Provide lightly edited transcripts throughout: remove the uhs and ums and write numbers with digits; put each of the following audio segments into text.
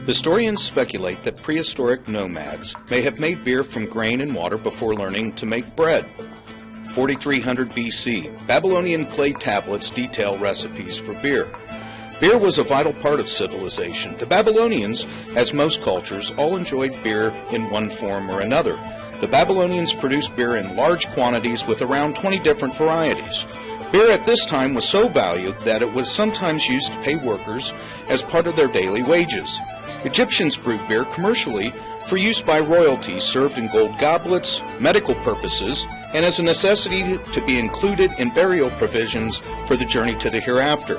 Historians speculate that prehistoric nomads may have made beer from grain and water before learning to make bread. 4300 BC, Babylonian clay tablets detail recipes for beer. Beer was a vital part of civilization. The Babylonians, as most cultures, all enjoyed beer in one form or another. The Babylonians produced beer in large quantities with around 20 different varieties. Beer at this time was so valued that it was sometimes used to pay workers as part of their daily wages. Egyptians brewed beer commercially for use by royalty, served in gold goblets, medical purposes, and as a necessity to be included in burial provisions for the journey to the hereafter.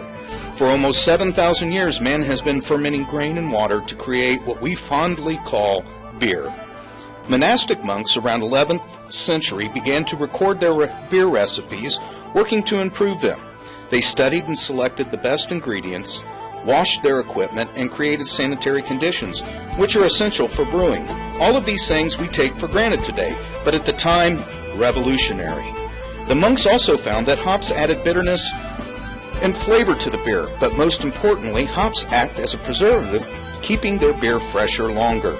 For almost 7,000 years, man has been fermenting grain and water to create what we fondly call beer. Monastic monks around 11th century began to record their beer recipes, working to improve them. They studied and selected the best ingredients, washed their equipment, and created sanitary conditions, which are essential for brewing. All of these things we take for granted today, but at the time, revolutionary. The monks also found that hops added bitterness and flavor to the beer, but most importantly, hops act as a preservative, keeping their beer fresher longer.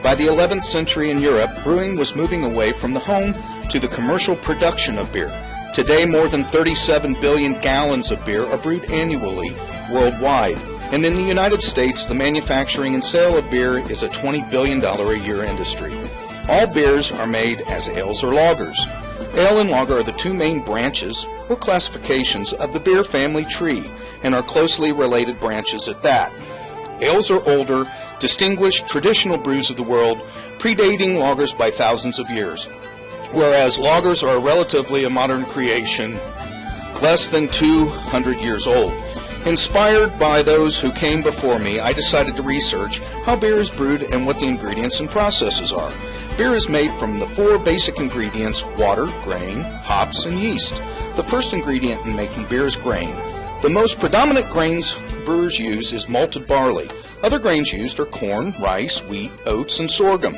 By the 11th century in Europe, brewing was moving away from the home to the commercial production of beer. Today, more than 37 billion gallons of beer are brewed annually worldwide. And in the United States, the manufacturing and sale of beer is a $20 billion a year industry. All beers are made as ales or lagers. Ale and lager are the two main branches or classifications of the beer family tree and are closely related branches at that. Ales are older, distinguished traditional brews of the world, predating lagers by thousands of years, whereas lagers are relatively a modern creation, less than 200 years old. Inspired by those who came before me, I decided to research how beer is brewed and what the ingredients and processes are. Beer is made from the four basic ingredients: water, grain, hops, and yeast. The first ingredient in making beer is grain. The most predominant grains brewers use is malted barley. Other grains used are corn, rice, wheat, oats, and sorghum.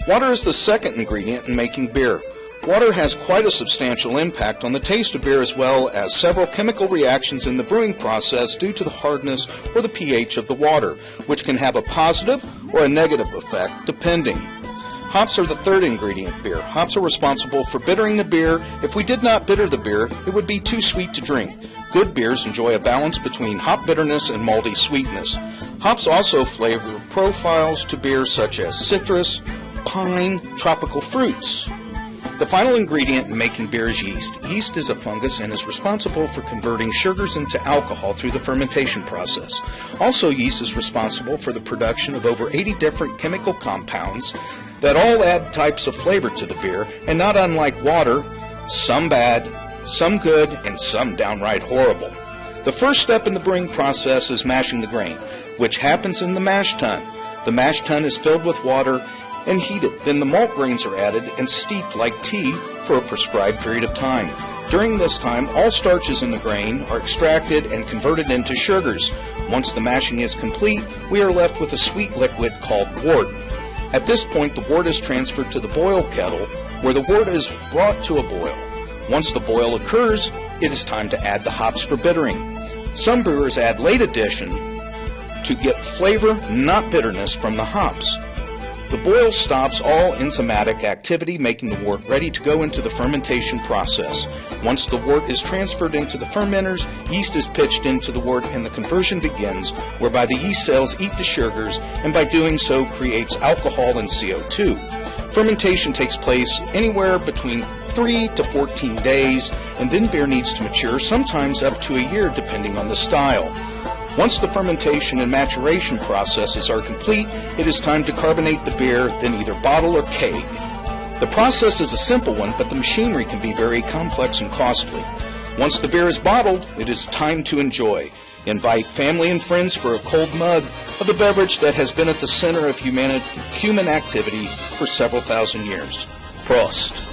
Water is the second ingredient in making beer. Water has quite a substantial impact on the taste of beer, as well as several chemical reactions in the brewing process due to the hardness or the pH of the water, which can have a positive or a negative effect depending. Hops are the third ingredient in beer. Hops are responsible for bittering the beer. If we did not bitter the beer, it would be too sweet to drink. Good beers enjoy a balance between hop bitterness and malty sweetness. Hops also flavor profiles to beer such as citrus, pine, tropical fruits. The final ingredient in making beer is yeast. Yeast is a fungus and is responsible for converting sugars into alcohol through the fermentation process. Also, yeast is responsible for the production of over 80 different chemical compounds that all add types of flavor to the beer, and not unlike water, some bad, some good, and some downright horrible. The first step in the brewing process is mashing the grain, which happens in the mash tun. The mash tun is filled with water and heated. Then the malt grains are added and steeped like tea for a prescribed period of time. During this time, all starches in the grain are extracted and converted into sugars. Once the mashing is complete, we are left with a sweet liquid called wort. At this point, the wort is transferred to the boil kettle, where the wort is brought to a boil. Once the boil occurs, it is time to add the hops for bittering. Some brewers add late addition to get flavor, not bitterness, from the hops. The boil stops all enzymatic activity, making the wort ready to go into the fermentation process. Once the wort is transferred into the fermenters, yeast is pitched into the wort and the conversion begins, whereby the yeast cells eat the sugars and by doing so creates alcohol and CO2. Fermentation takes place anywhere between 3 to 14 days, and then beer needs to mature, sometimes up to a year depending on the style. Once the fermentation and maturation processes are complete, it is time to carbonate the beer, then either bottle or keg. The process is a simple one, but the machinery can be very complex and costly. Once the beer is bottled, it is time to enjoy. Invite family and friends for a cold mug of the beverage that has been at the center of human activity for several thousand years. Prost!